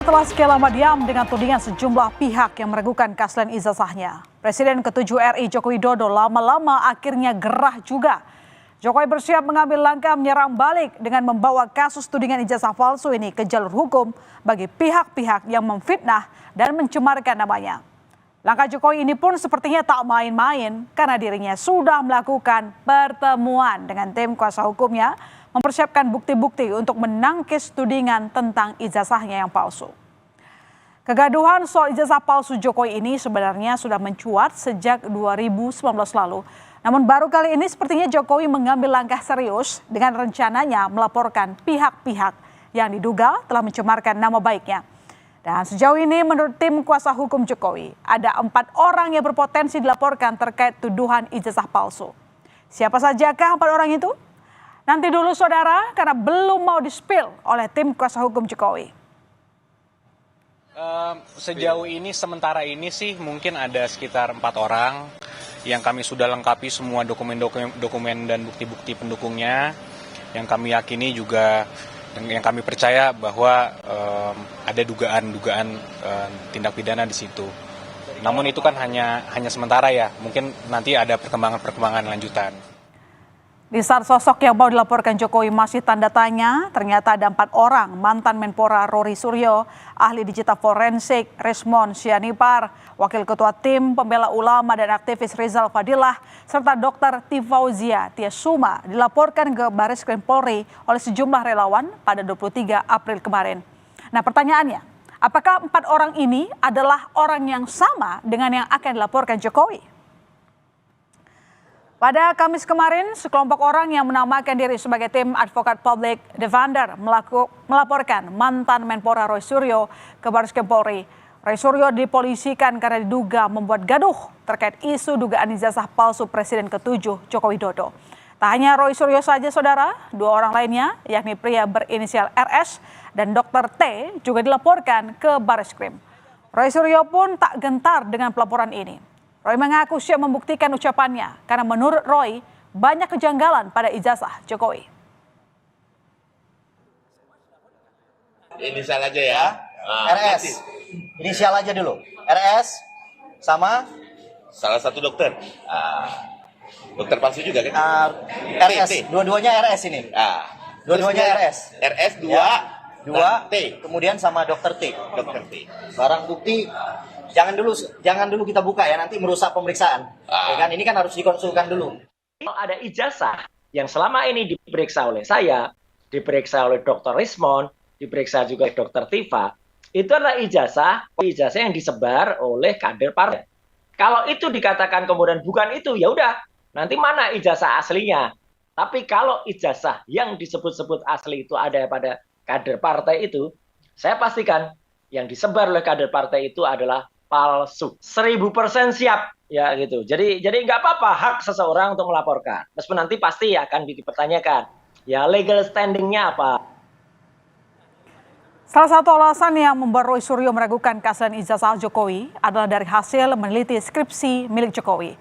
Setelah sekian lama diam dengan tudingan sejumlah pihak yang meragukan keaslian ijazahnya, Presiden ke-7 RI Joko Widodo lama-lama akhirnya gerah juga. Jokowi bersiap mengambil langkah menyerang balik dengan membawa kasus tudingan ijazah palsu ini ke jalur hukum bagi pihak-pihak yang memfitnah dan mencemarkan namanya. Langkah Jokowi ini pun sepertinya tak main-main karena dirinya sudah melakukan pertemuan dengan tim kuasa hukumnya, mempersiapkan bukti-bukti untuk menangkis tudingan tentang ijazahnya yang palsu. Kegaduhan soal ijazah palsu Jokowi ini sebenarnya sudah mencuat sejak 2019 lalu. Namun baru kali ini sepertinya Jokowi mengambil langkah serius dengan rencananya melaporkan pihak-pihak yang diduga telah mencemarkan nama baiknya. Dan sejauh ini menurut tim kuasa hukum Jokowi, ada 4 orang yang berpotensi dilaporkan terkait tuduhan ijazah palsu. Siapa sajakah 4 orang itu? Nanti dulu saudara, karena belum mau di-spill oleh tim kuasa hukum Jokowi. Sejauh ini, sementara ini sih mungkin ada sekitar 4 orang yang kami sudah lengkapi semua dokumen dan bukti-bukti pendukungnya. Yang kami yakini juga, yang kami percaya bahwa ada dugaan tindak pidana di situ. Namun itu kan hanya sementara ya, mungkin nanti ada perkembangan lanjutan. Di saat sosok yang mau dilaporkan Jokowi masih tanda tanya, ternyata ada 4 orang, mantan Menpora Rory Suryo, ahli digital forensik Resmond Sianipar, wakil ketua tim pembela ulama dan aktivis Rizal Fadilah, serta Dr. Tifauzia Tiasuma dilaporkan ke Bareskrim Polri oleh sejumlah relawan pada 23 April kemarin. Nah pertanyaannya, apakah 4 orang ini adalah orang yang sama dengan yang akan dilaporkan Jokowi? Pada Kamis kemarin, sekelompok orang yang menamakan diri sebagai tim advokat public defender melaporkan mantan Menpora Roy Suryo ke Bareskrim Polri. Roy Suryo dipolisikan karena diduga membuat gaduh terkait isu dugaan ijazah palsu Presiden ke-7 Joko Widodo. Tak hanya Roy Suryo saja saudara, 2 orang lainnya yakni pria berinisial RS dan Dr. T juga dilaporkan ke Bareskrim. Roy Suryo pun tak gentar dengan pelaporan ini. Roy mengaku siap membuktikan ucapannya karena menurut Roy banyak kejanggalan pada ijazah Jokowi. Inisial aja ya. RS. Inisial aja dulu. RS sama Salah satu dokter. Dokter palsu juga kan? RS. Dua-duanya RS ini. Dua-duanya RS. RS 2 T. Kemudian sama dokter T. Dokter T. Barang bukti jangan dulu kita buka ya, nanti merusak pemeriksaan. Ya kan, ini kan harus dikonsulkan dulu. Kalau ada ijazah yang selama ini diperiksa oleh saya, diperiksa oleh Dr. Resmond, diperiksa juga oleh Dr. Tifa, itu adalah ijazah yang disebar oleh kader partai. Kalau itu dikatakan kemudian bukan itu, ya udah, nanti mana ijazah aslinya? Tapi kalau ijazah yang disebut-sebut asli itu ada pada kader partai itu, saya pastikan yang disebar oleh kader partai itu adalah palsu. 1000% siap ya gitu. Jadi nggak apa-apa hak seseorang untuk melaporkan. Meskipun nanti pasti akan dipertanyakan. Ya legal standing-nya apa? Salah satu alasan yang membuat Roy Suryo meragukan keaslian ijazah Jokowi adalah dari hasil meneliti skripsi milik Jokowi.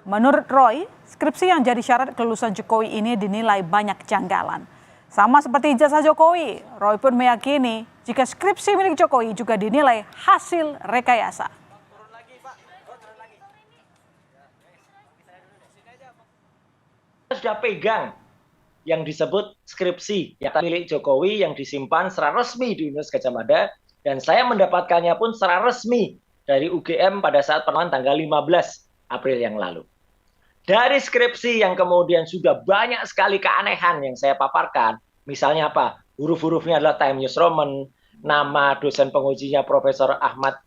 Menurut Roy, skripsi yang jadi syarat kelulusan Jokowi ini dinilai banyak kejanggalan. Sama seperti ijazah Jokowi, Roy pun meyakini jika skripsi milik Jokowi juga dinilai hasil rekayasa. Sudah pegang yang disebut skripsi yang milik Jokowi yang disimpan secara resmi di Universitas Gadjah Mada, dan saya mendapatkannya pun secara resmi dari UGM pada saat pertemuan tanggal 15 April yang lalu. Dari skripsi yang kemudian sudah banyak sekali keanehan yang saya paparkan, misalnya apa? Huruf-hurufnya adalah Times New Roman, nama dosen pengujinya Profesor Ahmad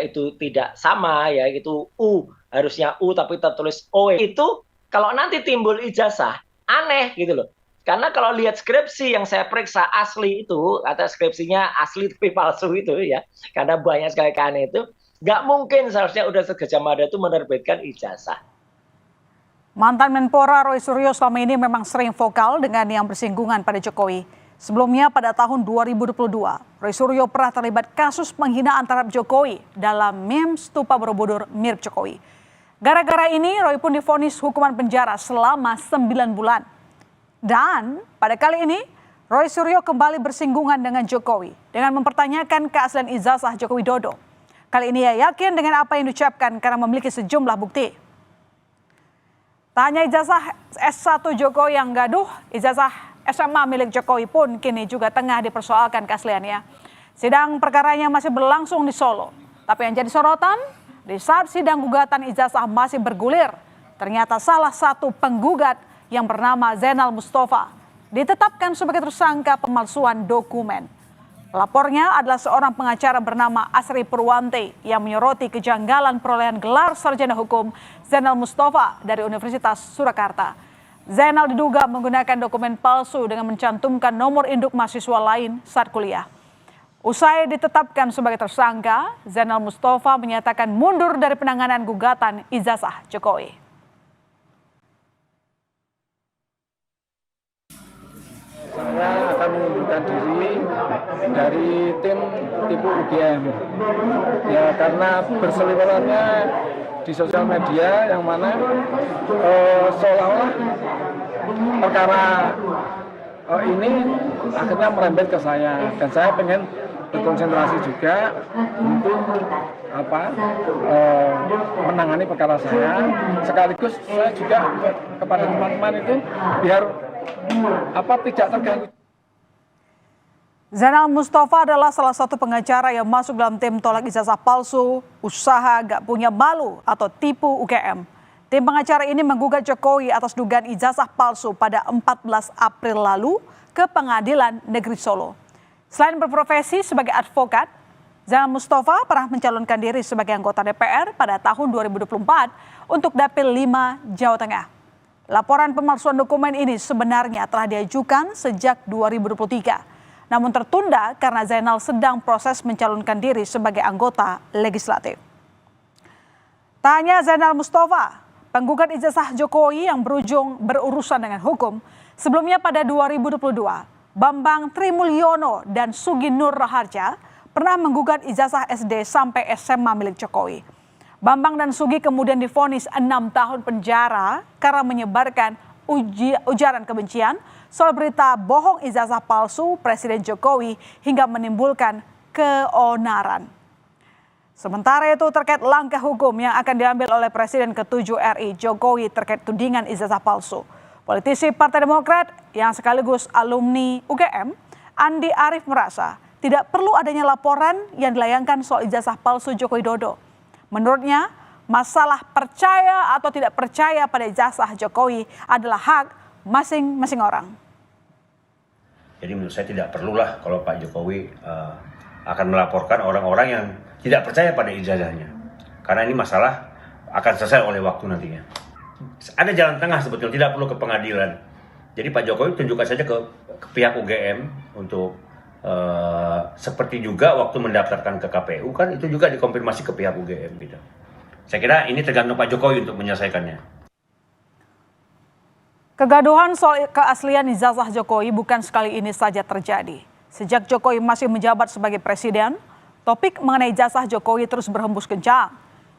itu tidak sama ya, itu U, harusnya U tapi tertulis O. Itu kalau nanti timbul ijazah, aneh gitu loh. Karena kalau lihat skripsi yang saya periksa asli itu, kata skripsinya asli tapi palsu itu ya, karena banyak sekali keaneh itu, nggak mungkin seharusnya Universitas Gadjah Mada itu menerbitkan ijazah. Mantan Menpora Roy Suryo selama ini memang sering vokal dengan yang bersinggungan pada Jokowi. Sebelumnya pada tahun 2022, Roy Suryo pernah terlibat kasus penghinaan terhadap Jokowi dalam meme stupa Borobudur mirip Jokowi. Gara-gara ini Roy pun divonis hukuman penjara selama 9 bulan. Dan pada kali ini Roy Suryo kembali bersinggungan dengan Jokowi dengan mempertanyakan keaslian ijazah Joko Widodo. Kali ini ia yakin dengan apa yang diucapkan karena memiliki sejumlah bukti. Tak hanya ijazah S1 Jokowi yang gaduh, ijazah SMA milik Jokowi pun kini juga tengah dipersoalkan keasliannya. Sidang perkaranya masih berlangsung di Solo. Tapi yang jadi sorotan, di saat sidang gugatan ijazah masih bergulir, ternyata salah satu penggugat yang bernama Zainal Mustafa ditetapkan sebagai tersangka pemalsuan dokumen. Pelapornya adalah seorang pengacara bernama Asri Purwanti yang menyoroti kejanggalan perolehan gelar sarjana hukum Zainal Mustafa dari Universitas Surakarta. Zainal diduga menggunakan dokumen palsu dengan mencantumkan nomor induk mahasiswa lain saat kuliah. Usai ditetapkan sebagai tersangka, Zainal Mustafa menyatakan mundur dari penanganan gugatan ijazah Jokowi. Saya akan mengundurkan diri dari tim tipu UGM ya, karena berseliwerannya di sosial media yang mana seolah-olah perkara ini akhirnya merembet ke saya, dan saya pengen berkonsentrasi juga untuk menangani perkara saya, sekaligus saya juga kepada teman-teman itu biar tidak terganggu. Zainal Mustafa adalah salah satu pengacara yang masuk dalam tim tolak ijazah palsu, usaha gak punya malu atau tipu UGM. Tim pengacara ini menggugat Jokowi atas dugaan ijazah palsu pada 14 April lalu ke Pengadilan Negeri Solo. Selain berprofesi sebagai advokat, Zainal Mustafa pernah mencalonkan diri sebagai anggota DPR pada tahun 2024 untuk Dapil 5 Jawa Tengah. Laporan pemalsuan dokumen ini sebenarnya telah diajukan sejak 2023, namun tertunda karena Zainal sedang proses mencalonkan diri sebagai anggota legislatif. Tak hanya Zainal Mustafa, penggugat ijazah Jokowi yang berujung berurusan dengan hukum, sebelumnya pada 2022, Bambang Trimulyono dan Sugi Nur Raharja pernah menggugat ijazah SD sampai SMA milik Jokowi. Bambang dan Sugi kemudian divonis 6 tahun penjara karena menyebarkan ujaran kebencian soal berita bohong ijazah palsu Presiden Jokowi hingga menimbulkan keonaran. Sementara itu terkait langkah hukum yang akan diambil oleh Presiden ke-7 RI Jokowi terkait tudingan ijazah palsu, politisi Partai Demokrat yang sekaligus alumni UGM, Andi Arief merasa tidak perlu adanya laporan yang dilayangkan soal ijazah palsu Joko Widodo. Menurutnya, masalah percaya atau tidak percaya pada ijazah Jokowi adalah hak masing-masing orang. Jadi menurut saya tidak perlulah kalau Pak Jokowi akan melaporkan orang-orang yang tidak percaya pada ijazahnya. Karena ini masalah akan selesai oleh waktu nantinya. Ada jalan tengah sebetulnya, tidak perlu ke pengadilan. Jadi Pak Jokowi tunjukkan saja ke pihak UGM untuk seperti juga waktu mendaftarkan ke KPU kan itu juga dikonfirmasi ke pihak UGM gitu. Saya kira ini tergantung Pak Jokowi untuk menyelesaikannya. Kegaduhan soal keaslian ijazah Jokowi bukan sekali ini saja terjadi. Sejak Jokowi masih menjabat sebagai presiden, topik mengenai ijazah Jokowi terus berhembus kencang.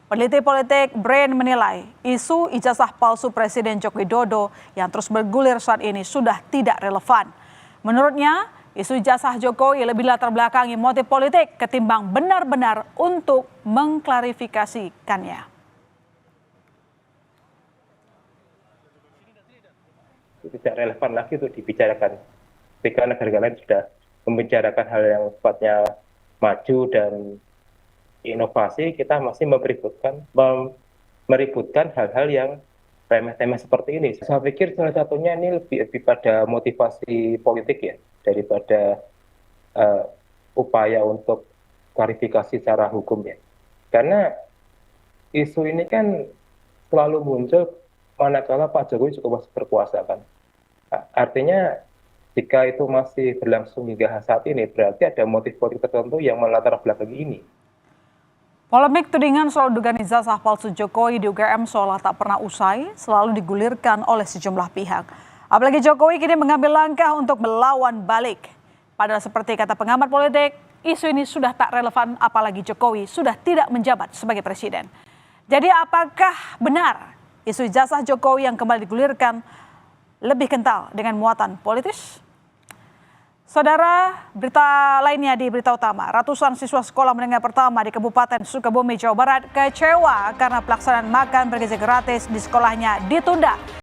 Peneliti politik Brain menilai isu ijazah palsu Presiden Joko Widodo yang terus bergulir saat ini sudah tidak relevan. Menurutnya, isu ijazah Jokowi lebih latar belakangi motif politik ketimbang benar-benar untuk mengklarifikasikannya. Tidak relevan lagi untuk dibicarakan. Ketika negara lain sudah membicarakan hal yang sifatnya maju dan inovasi, kita masih meributkan hal-hal yang remeh-temeh seperti ini. Saya pikir salah satunya ini lebih pada motivasi politik ya, daripada upaya untuk klarifikasi secara hukum ya. Karena isu ini kan selalu muncul manakala Pak Jokowi juga masih berkuasa kan. Artinya jika itu masih berlangsung hingga saat ini, berarti ada motif politik tertentu yang melatar belakangi ini. Polemik tudingan soal dugaan ijazah palsu Jokowi di UGM seolah tak pernah usai, selalu digulirkan oleh sejumlah pihak. Apalagi Jokowi kini mengambil langkah untuk melawan balik. Padahal seperti kata pengamat politik, isu ini sudah tak relevan apalagi Jokowi sudah tidak menjabat sebagai presiden. Jadi apakah benar isu ijazah Jokowi yang kembali digulirkan lebih kental dengan muatan politis? Saudara, berita lainnya di Berita Utama, ratusan siswa sekolah menengah pertama di Kabupaten Sukabumi, Jawa Barat kecewa karena pelaksanaan makan bergizi gratis di sekolahnya ditunda.